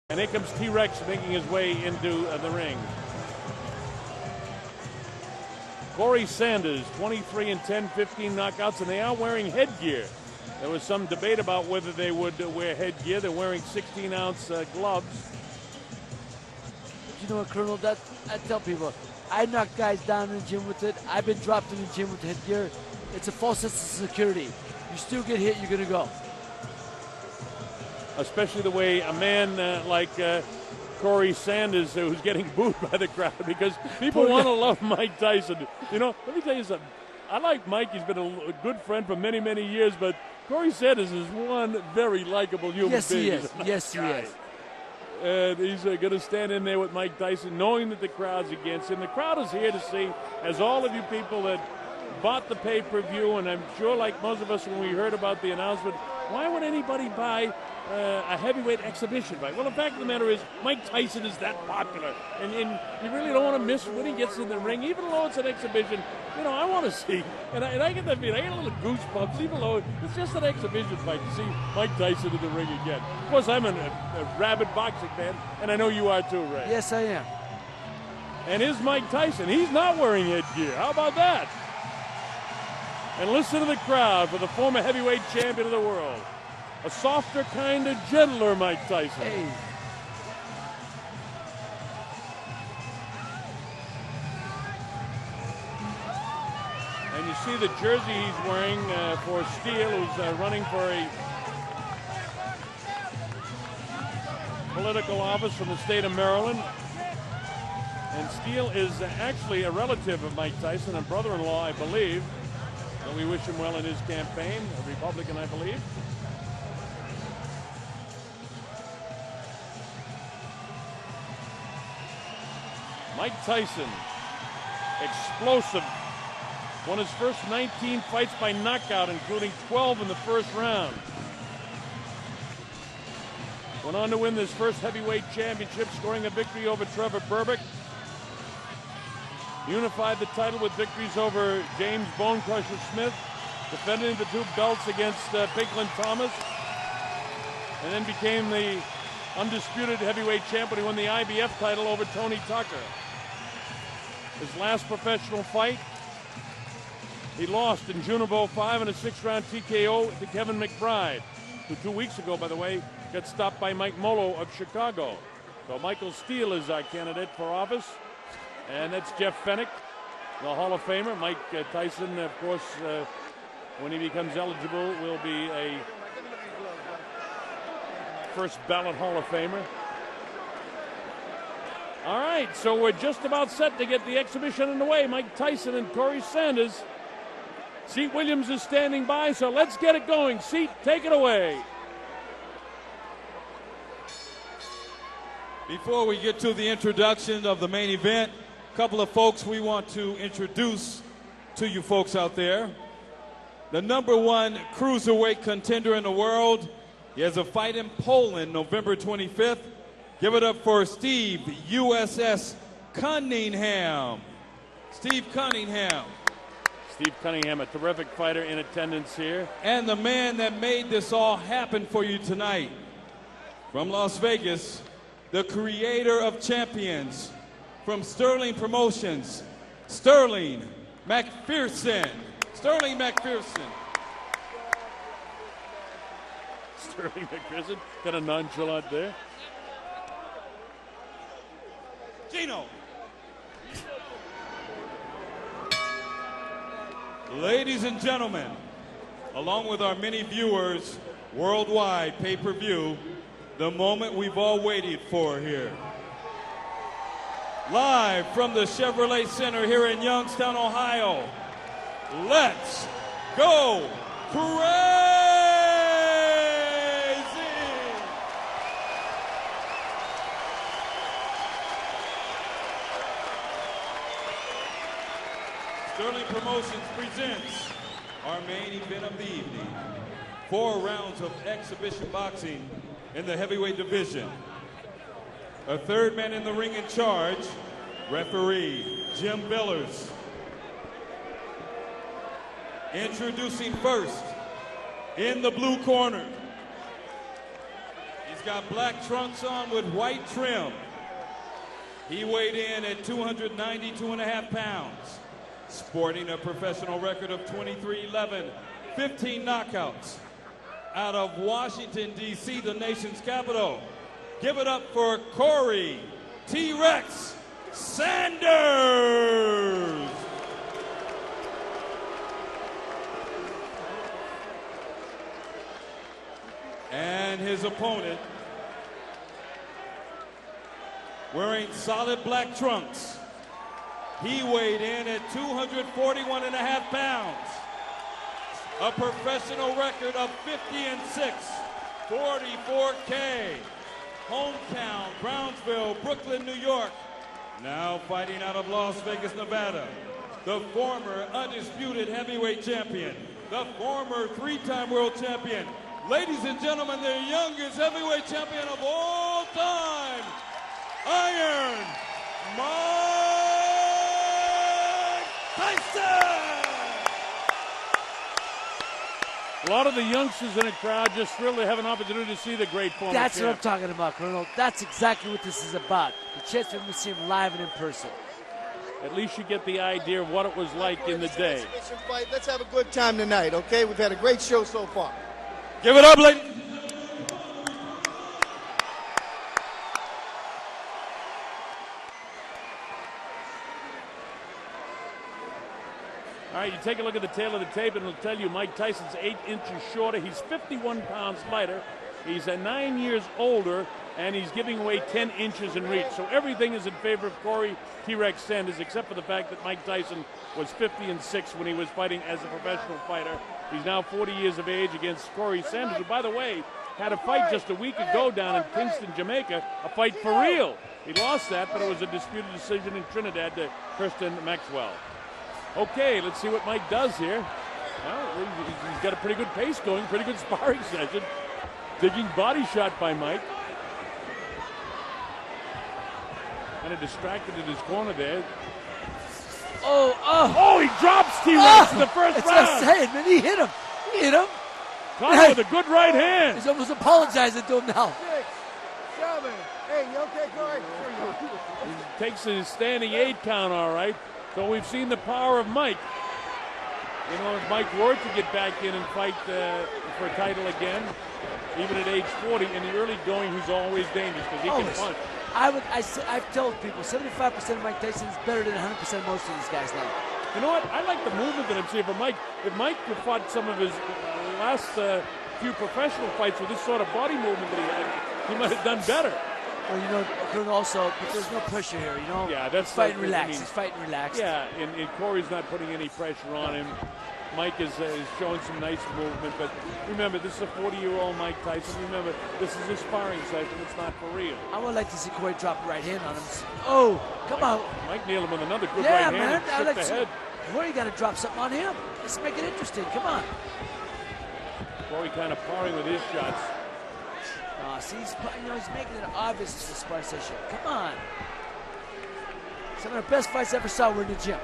And here comes T-Rex making his way into the ring. Corey Sanders, 23 and 10, 15 knockouts, and they are wearing headgear. There was some debate about whether they would wear headgear. They're wearing 16-ounce gloves. But you know what, Colonel? That I tell people, I knock guys down in the gym with it. I've been dropped in the gym with headgear. It's a false sense of security. You still get hit, you're going to go. Especially the way a man like Corey Sanders, who's getting booed by the crowd because people want to love Mike Tyson. You know, let me tell you something. I like Mike. He's been a good friend for many, many years, but Corey Sanders is one very likable human being. Yes, he is. Yes, he is. And he's going to stand in there with Mike Tyson, knowing that the crowd's against him. The crowd is here to see, as all of you people that bought the pay-per-view, and I'm sure like most of us when we heard about the announcement, why would anybody buy a heavyweight exhibition fight? Well, the fact of the matter is, Mike Tyson is that popular, and you really don't want to miss when he gets in the ring, even though it's an exhibition. You know, I want to see, and I get that feeling. I get a little goosebumps, even though it's just an exhibition fight, to see Mike Tyson in the ring again. Of course, I'm a rabid boxing fan, and I know you are too, Ray. Yes, I am. And here's Mike Tyson. He's not wearing headgear. How about that? And listen to the crowd for the former heavyweight champion of the world. A softer, kind of gentler Mike Tyson. Hey. And you see the jersey he's wearing for Steele, who's running for a political office from the state of Maryland. And Steele is actually a relative of Mike Tyson, a brother-in-law, I believe. So we wish him well in his campaign, a Republican, I believe. Mike Tyson, explosive. Won his first 19 fights by knockout, including 12 in the first round. Went on to win his first heavyweight championship, scoring a victory over Trevor Berbick. Unified the title with victories over James Bone Crusher Smith, defending the two belts against Pinklon Thomas, and then became the undisputed heavyweight champion. He won the IBF title over Tony Tucker. His last professional fight, he lost in June of 2005 in a 6-round TKO to Kevin McBride, who 2 weeks ago, by the way, got stopped by Mike Molo of Chicago. So Michael Steele is our candidate for office. And that's Jeff Fennick, the Hall of Famer. Mike Tyson, of course, when he becomes eligible, will be a first ballot Hall of Famer. All right, so we're just about set to get the exhibition underway. Mike Tyson and Corey Sanders. Seat Williams is standing by, so let's get it going. Seat, take it away. Before we get to the introduction of the main event, a couple of folks we want to introduce to you folks out there. The #1 cruiserweight contender in the world. He has a fight in Poland November 25th. Give it up for Steve USS Cunningham. Steve Cunningham. Steve Cunningham, a terrific fighter in attendance here. And the man that made this all happen for you tonight, from Las Vegas, the creator of champions, from Sterling Promotions, Sterling McPherson. Sterling McPherson. Sterling McPherson, got a nonchalant there. Gino. Ladies and gentlemen, along with our many viewers worldwide pay-per-view, the moment we've all waited for here. Live from the Chevrolet Center here in Youngstown, Ohio. Let's go crazy! Sterling Promotions presents our main event of the evening. 4 rounds of exhibition boxing in the heavyweight division. A third man in the ring in charge, referee Jim Billers. Introducing first, in the blue corner, he's got black trunks on with white trim. He weighed in at 292.5 pounds, sporting a professional record of 23-11, 15 knockouts. Out of Washington, D.C., the nation's capital, give it up for Corey T-Rex Sanders. And his opponent, wearing solid black trunks, he weighed in at 241.5 pounds, a professional record of 50-6, 44K, hometown, Brownsville, Brooklyn, New York, now fighting out of Las Vegas, Nevada, the former undisputed heavyweight champion, the former three-time world champion, ladies and gentlemen, the youngest heavyweight champion of all time, Iron Mike Tyson! A lot of the youngsters in the crowd just thrilled to have an opportunity to see the great former That's champ. what I'm talking about, Colonel. That's exactly what this is about. The chance for me to see him live and in person. At least you get the idea of what it was like in the day. Let's have a good time tonight, okay? We've had a great show so far. Give it up, ladies. All right, you take a look at the tail of the tape, and it'll tell you Mike Tyson's 8 inches shorter. He's 51 pounds lighter. He's 9 years older, and he's giving away 10 inches in reach. So everything is in favor of Corey T-Rex Sanders, except for the fact that Mike Tyson was 50-6 when he was fighting as a professional fighter. He's now 40 years of age against Corey Sanders, who, by the way, had a fight just a week ago down in Kingston, Jamaica, a fight for real. He lost that, but it was a disputed decision in Trinidad to Kristen Maxwell. Okay, let's see what Mike does here. Well, he's got a pretty good pace going, pretty good sparring session. Digging body shot by Mike. Kind of distracted in his corner there. Oh, he drops T-Rex in the first It's round. just saying, man, he hit him. He hit him. Caught him with a good right hand. He's almost apologizing to him now. 6, 7. Hey, you okay, Corey? He takes his standing 8 count, all right. So we've seen the power of Mike. You know, if Mike were to get back in and fight for a title again, even at age 40, in the early going, he's always dangerous because he can punch. I've told people 75% of Mike Tyson is better than 100% of most of these guys now. You know what? I like the movement that I'm seeing from Mike. If Mike fought some of his last few professional fights with this sort of body movement that he had, he might have done better. Well, you know, Colonel, also, but there's no pressure here, you know? Yeah, that's he's fighting like, relaxed. He's fighting relaxed. Yeah, and Corey's not putting any pressure on him. Mike is showing some nice movement, but remember, this is a 40-year-old Mike Tyson. Remember, this is a sparring session. It's not for real. I would like to see Corey drop a right hand on him. Oh, come on. Mike nailed him with another good Yeah, right hand. man. And I shook like the to see head. Corey got to drop something on him. Let's make it interesting. Come on. Corey kind of parring with his shots. See, he's making it obvious it's a sparring session. Come on. Some of the best fights I ever saw were in the gym.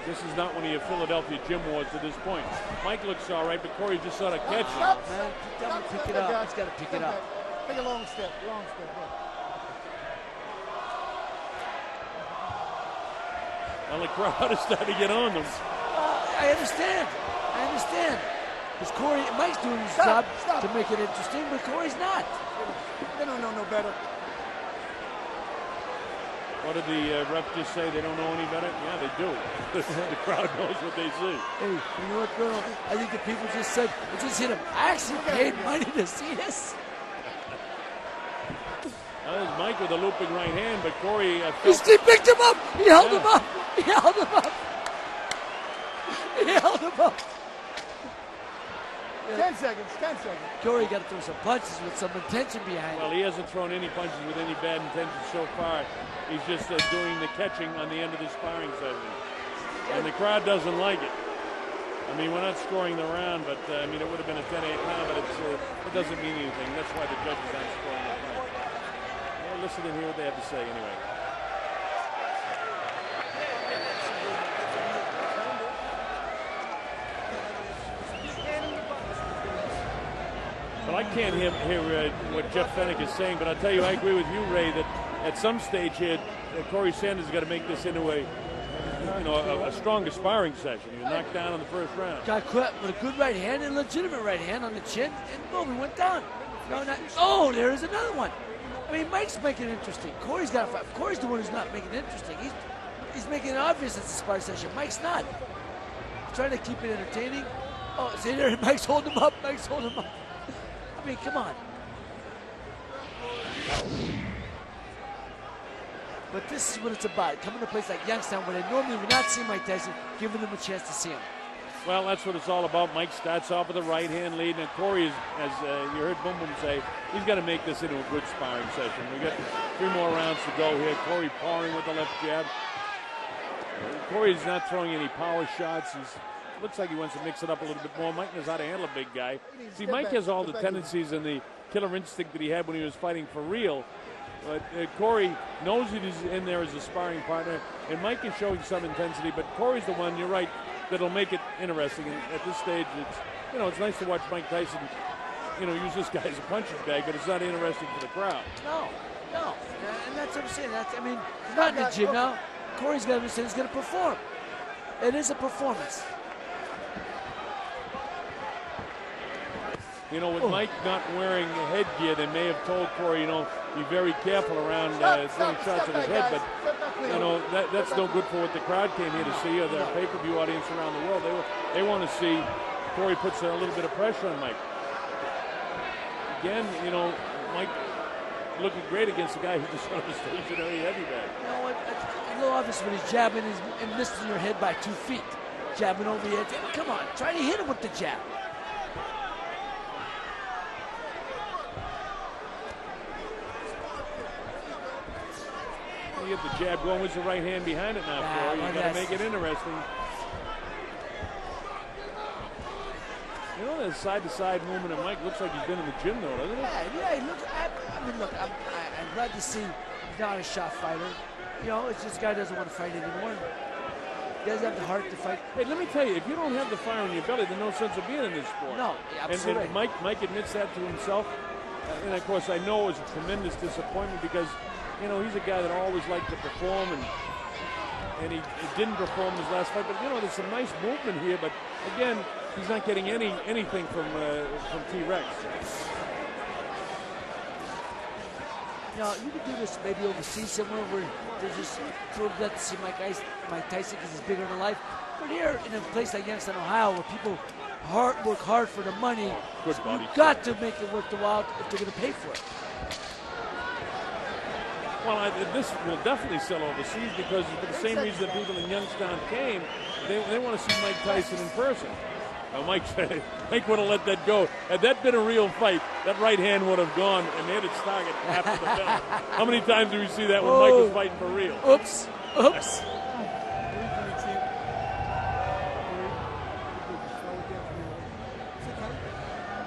This is not one of your Philadelphia gym wars to this point. Mike looks all right, but Corey just sort of catches him. Man, tell him to pick it up. He's got to pick it up. Take a long step, long step. Well, the crowd is starting to get on them. I understand. Because Mike's doing his job to make it interesting, but Corey's not. They don't know no better. What did the ref just say? They don't know any better? Yeah, they do. The crowd knows what they see. Hey, you know what, Colonel? I think the people just said, just hit him. I actually paid money to see this. Now, there's Mike with a looping right hand, but Corey He picked him up. He held him up. He held him up. 10 seconds. Corey got to throw some punches with some intention behind Well, it. he hasn't thrown any punches with any bad intention so far. He's just doing the catching on the end of the sparring session. And the crowd doesn't like it. I mean, we're not scoring the round, but I mean, it would have been a 10-8 round, but it doesn't mean anything. That's why the judges aren't scoring the round. Well, listen and hear what they have to say anyway. Well, I can't hear what Jeff Fennick is saying, but I'll tell you, I agree with you, Ray, that at some stage here, Corey Sanders has got to make this into a stronger sparring session. He was knocked down in the first round. Got caught with a good right hand and legitimate right hand on the chin, and boom, he went down. Oh, there's another one. I mean, Mike's making it interesting. Corey's got to fight. Corey's the one who's not making it interesting. He's making it obvious it's a sparring session. Mike's not. He's trying to keep it entertaining. Oh, see there, Mike's holding him up. Mike's holding him up. I mean, come on. But this is what it's about. Coming to a place like Youngstown where they normally would not see Mike Tyson, giving them a chance to see him. Well, that's what it's all about. Mike starts off with a right hand lead, and Corey, as you heard Boom Boom say, he's got to make this into a good sparring session. We got 3 more rounds to go here. Corey powering with the left jab. Corey's not throwing any power shots. Looks like he wants to mix it up a little bit more. Mike knows how to handle a big guy. See, Mike has all the tendencies and the killer instinct that he had when he was fighting for real. But Corey knows he's in there as a sparring partner, and Mike is showing some intensity. But Corey's the one, you're right, that'll make it interesting. And at this stage, it's nice to watch Mike Tyson, use this guy as a punching bag, but it's not interesting for the crowd. No, and that's what I'm saying. He's not in the gym now. Corey's got to say he's going to perform. It is a performance. With Mike not wearing headgear, they may have told Corey, be very careful around throwing shots at his head. But, that's no good for what the crowd came here to see, or the pay-per-view audience around the world. They want to see Corey puts a little bit of pressure on Mike. Again, Mike looking great against the guy who just on the stationary heavy bag. It's a little obvious when he's jabbing and missing your head by 2 feet. Jabbing over the edge. Come on, try to hit him with the jab. You get the jab going. What's the right hand behind it now, Corey? You got to make it interesting. The side-to-side movement of Mike looks like he's been in the gym, though, doesn't it? Yeah. I'm glad to see he's not a shot fighter. It's just guy doesn't want to fight anymore. He doesn't have the heart to fight. Hey, let me tell you, if you don't have the fire in your belly, there's no sense of being in this sport. No, absolutely. And Mike admits that to himself. And, of course, I know it was a tremendous disappointment because he's a guy that always liked to perform, and he didn't perform his last fight. But there's some nice movement here. But again, he's not getting anything from T-Rex. You could do this maybe overseas somewhere where there's just sort of let to see Mike Tyson because he's bigger than life. But here in a place like Youngstown, Ohio, where people work hard for the money, you've got to make it worth the while if they're going to pay for it. Well, this will definitely sell overseas because for the same reason that people in Youngstown came, they want to see Mike Tyson in person. Mike would have let that go. Had that been a real fight, that right hand would have gone and hit its target after the bell. How many times do we see that when Mike was fighting for real? Oops.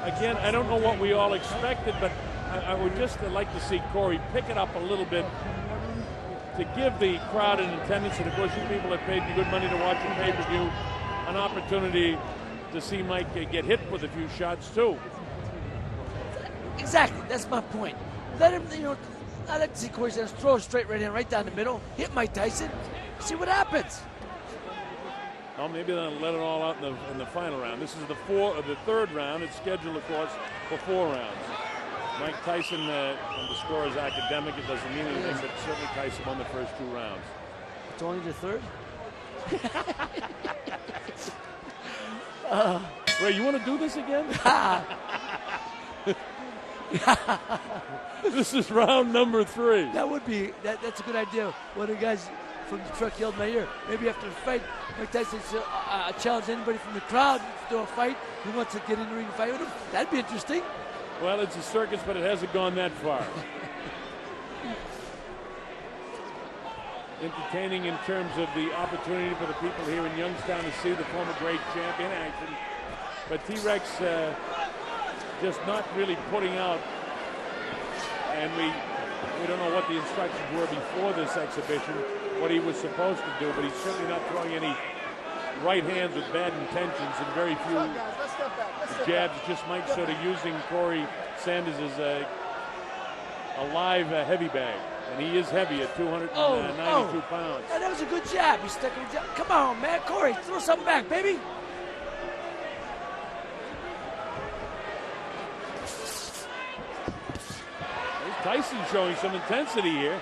Again, I don't know what we all expected, but I would just like to see Corey pick it up a little bit to give the crowd in attendance, and of course you people that paid the good money to watch the pay-per-view, an opportunity to see Mike get hit with a few shots too. Exactly, that's my point. Let him, I like to see Corey Sanders throw a straight right hand right down the middle, hit Mike Tyson, see what happens. Well, maybe they'll let it all out in the final round. This is the third round. It's scheduled, of course, for 4 rounds. Mike Tyson, the score is academic. It doesn't mean anything, but certainly Tyson won the first 2 rounds. It's only the third? Ray, you want to do this again? This is round number 3. That would be, that's a good idea. One of the guys from the truck yelled in my ear, maybe after the fight, Mike Tyson challenge anybody from the crowd to do a fight who wants to get in the ring and fight with him. That'd be interesting. Well, it's a circus, but it hasn't gone that far. Entertaining in terms of the opportunity for the people here in Youngstown to see the former great champ in action. But T-Rex just not really putting out, and we don't know what the instructions were before this exhibition, what he was supposed to do, but he's certainly not throwing any right hands with bad intentions, and very few jabs. It's just Mike sort of using Corey Sanders as a live heavy bag. And he is heavy at 292 pounds. Yeah, that was a good jab. He stuck him. Come on, man. Corey, throw something back, baby. Tyson showing some intensity here.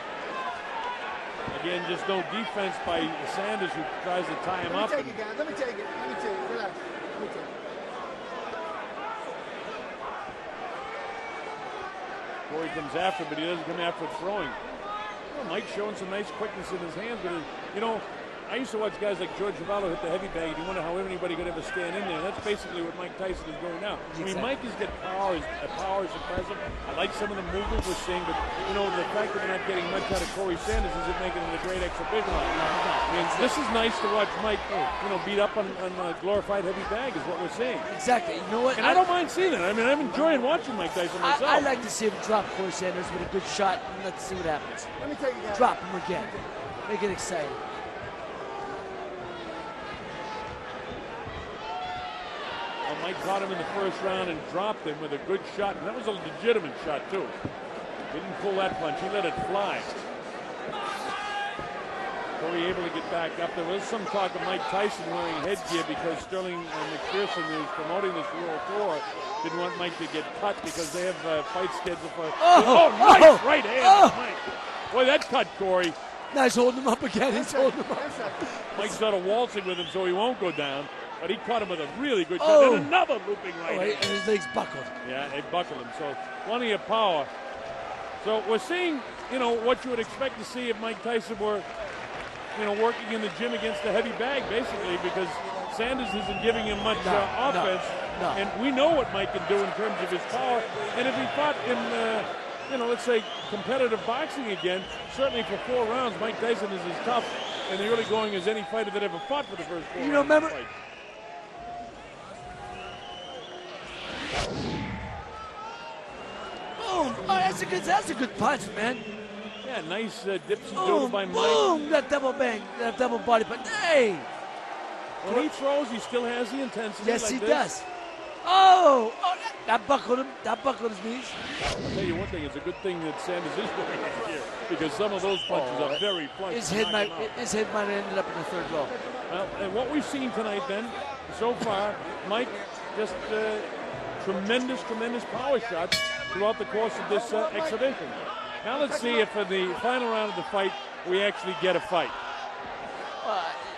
Again, just no defense by Sanders, who tries to tie him up. Let me take it, guys. Let me take it. Relax. Let me take it. Corey comes after, but he doesn't come after throwing. Well, Mike's showing some nice quickness in his hands, but you know, I used to watch guys like George Zavallo hit the heavy bag, and you wonder how anybody could ever stand in there. That's basically what Mike Tyson is doing now. I mean, Mike has got power. Power is impressive. I like some of the movement we're seeing, but you know, the fact that we're not getting much out of Corey Sanders isn't making it a great exhibition. I mean, this is nice to watch Mike, you know, beat up on a glorified heavy bag is what we're seeing. Exactly. You know what? And I don't mind seeing it. I mean, I'm enjoying watching Mike Tyson myself. I like to see him drop Corey Sanders with a good shot, and let's see what happens. Let me take it, guys. Drop him again. Make it exciting. Well, Mike caught him in the first round and dropped him with a good shot, and that was a legitimate shot, too. He didn't pull that punch. He let it fly. Corey able to get back up. There was some talk of Mike Tyson wearing headgear because Sterling McPherson, who's promoting this World Tour, didn't want Mike to get cut because they have fight scheduled for... Nice right hand, Mike. Boy, that cut Corey. Nice holding him up again. He's holding him up. Mike's sort of waltzing with him so he won't go down. But he caught him with a really good shot. And another looping right hand. And his legs buckled. Yeah, they buckled him. So plenty of power. So we're seeing, you know, what you would expect to see if Mike Tyson were, you know, working in the gym against the heavy bag, basically, because Sanders isn't giving him much offense. No. And we know what Mike can do in terms of his power. And if he fought in, you know, let's say competitive boxing again, certainly for 4 rounds, Mike Tyson is as tough in the early going as any fighter that ever fought for the first 4 rounds. You remember? Boom! Oh, that's a good punch, man. Yeah, nice dips and doodle by Mike. Boom! That double bang, that double body punch. Hey! When he throws, he still has the intensity. Yes, like he this. does. Oh, that buckled him. That buckled his knees. I'll tell you one thing. It's a good thing that Sanders is doing it here because some of those punches are very blunt. His head might have ended up in the third row. Well, and what we've seen tonight, then, so far, Mike just tremendous power shots throughout the course of this exhibition. Now let's see if in the final round of the fight we actually get a fight.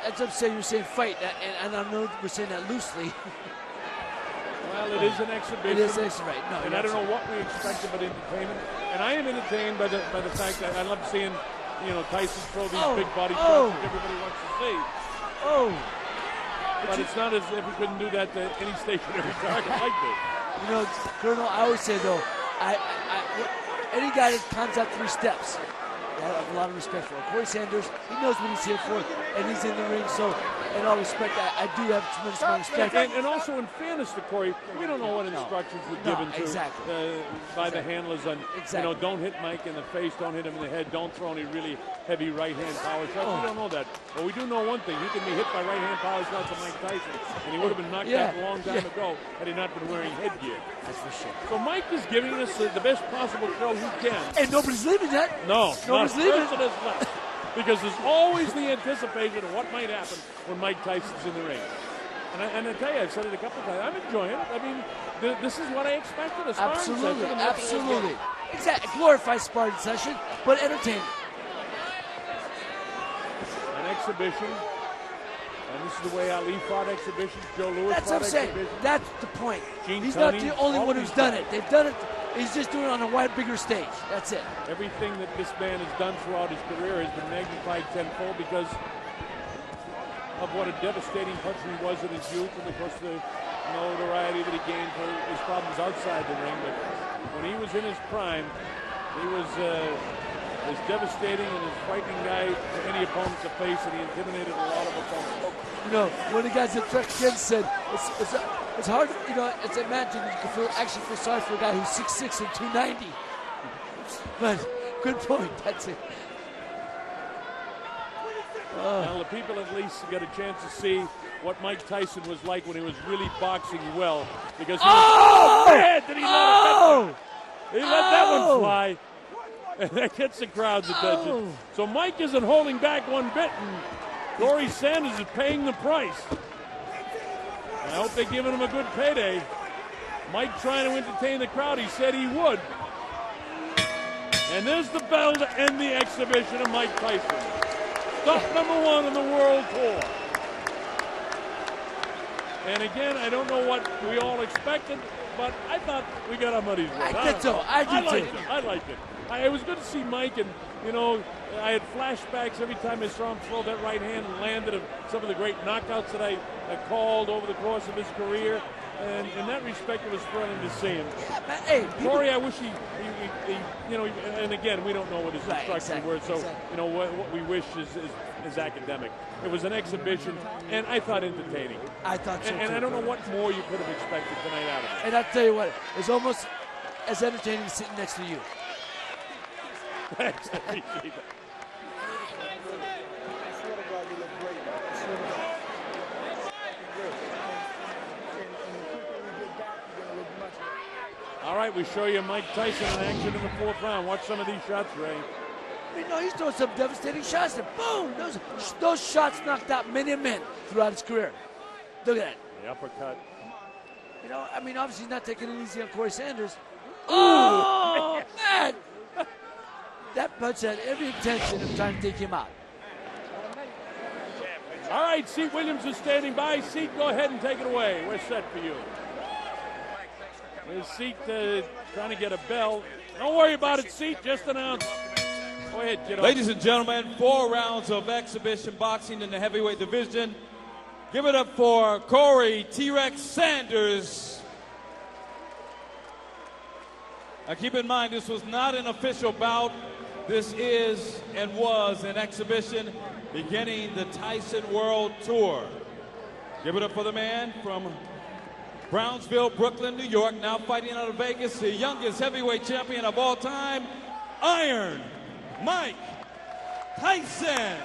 As I'm saying, you're saying fight, and I know we're saying that loosely. Well, it is an exhibition. It is right. No, and I don't know what we expected but entertainment. And I am entertained by the fact that I love seeing, you know, Tyson throw these big body shots that everybody wants to see. But it's not as if he couldn't do that to any stationary target like this. You know, Colonel, I always say though, any guy that comes out 3 steps, I have a lot of respect for him. Corey Sanders, he knows what he's here for, and he's in the ring. So, in all respect, I do have tremendous amount of respect. And also, in fairness to Corey, we don't know what instructions were given by the handlers on, you know, don't hit Mike in the face, don't hit him in the head, don't throw any really heavy right-hand power shots. We don't know that. But we do know one thing. He can be hit by right-hand power shots of Mike Tyson, and he would have been knocked out a long time ago had he not been wearing headgear. That's for sure. So Mike is giving us the best possible show he can. And nobody's leaving yet. No, nobody's leaving. Because there's always the anticipation of what might happen when Mike Tyson's in the ring. And I tell you, I've said it a couple of times, I'm enjoying it. I mean, this is what I expected. Absolutely. Exactly. Glorified Spartan session, but entertaining. An exhibition. And this is the way Ali fought exhibitions, Joe Louis fought exhibitions. That's what I'm saying. That's the point. He's Tunney, not the only one who's done it. They've done it. He's just doing it on a bigger stage. That's it. Everything that this man has done throughout his career has been magnified tenfold because of what a devastating puncher he was in his youth, and of course the notoriety that he gained for his problems outside the ring. But when he was in his prime, he was as devastating and as frightening guy to any opponent to face, and he intimidated a lot of opponents. You know, one of the guys that Trek Ken said, it's hard, you know, it's imagine you can actually feel sorry for a guy who's 6'6" and 290. But good point, that's it. Now the people at least got a chance to see what Mike Tyson was like when he was really boxing well. Because did he let that one fly. And that gets the crowd's attention. So Mike isn't holding back one bit, and Corey Sanders is paying the price. And I hope they're giving him a good payday. Mike trying to entertain the crowd. He said he would. And there's the bell to end the exhibition of Mike Tyson. Stop number 1 on the world tour. And again, I don't know what we all expected, but I thought we got our money's worth. I did so. I liked it. It was good to see Mike, and, you know, I had flashbacks every time I saw him throw that right hand and landed of some of the great knockouts that I called over the course of his career. And in that respect, it was thrilling to see him. Yeah, man, hey, Corey, I wish he you know, and again, we don't know what his instructions were, so, you know, what we wish is academic. It was an exhibition, and I thought entertaining. I thought so, and too. I don't know what more you could have expected tonight out of it. And I'll tell you what, it's almost as entertaining as sitting next to you. Thanks. I appreciate that. All right, we show you Mike Tyson in action in the 4th round. Watch some of these shots, Ray. You know, he's throwing some devastating shots. And boom! Those shots knocked out many men throughout his career. Look at that. The uppercut. You know, I mean, obviously not taking it easy on Corey Sanders. Oh, man! That punch had every intention of trying to take him out. All right, Seat Williams is standing by. Seat, go ahead and take it away. We're set for you. There's Seat trying to get a bell. Don't worry about it, Seat. Just announce. Go ahead, get on. Ladies and gentlemen, 4 rounds of exhibition boxing in the heavyweight division. Give it up for Corey T-Rex Sanders. Now keep in mind, this was not an official bout. This is and was an exhibition beginning the Tyson World Tour. Give it up for the man from Brownsville, Brooklyn, New York, now fighting out of Vegas, the youngest heavyweight champion of all time, Iron Mike Tyson.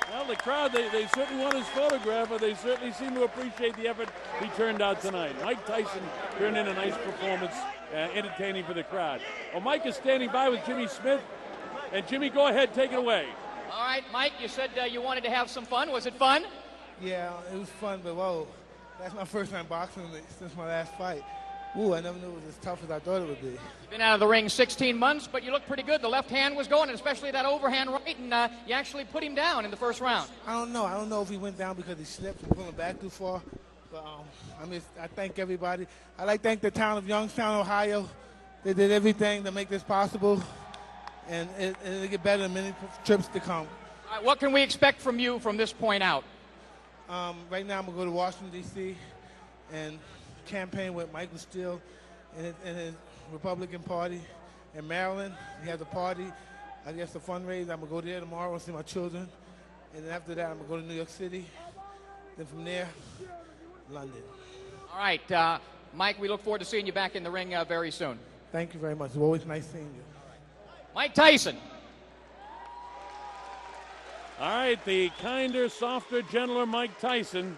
Well, the crowd, they certainly want his photograph, but they certainly seem to appreciate the effort he turned out tonight. Mike Tyson turned in a nice performance, entertaining for the crowd. Well, Mike is standing by with Jimmy Smith. And Jimmy, go ahead, take it away. All right, Mike, you said you wanted to have some fun. Was it fun? Yeah, it was fun, but whoa, that's my first time boxing since my last fight. Ooh, I never knew it was as tough as I thought it would be. You've been out of the ring 16 months, but you look pretty good. The left hand was going, and especially that overhand right, and you actually put him down in the first round. I don't know if he went down because he slipped and pulling back too far. But I thank everybody. I'd like to thank the town of Youngstown, Ohio. They did everything to make this possible, and it'll get better in many trips to come. All right, what can we expect from you from this point out? Right now, I'm going to go to Washington, D.C., and campaign with Michael Steele and his Republican Party. In Maryland, he has a party, I guess a fundraiser. I'm going to go there tomorrow and see my children. And then after that, I'm going to go to New York City. Then from there, London. All right, Mike, we look forward to seeing you back in the ring very soon. Thank you very much. It's always nice seeing you. Mike Tyson. All right, the kinder, softer, gentler Mike Tyson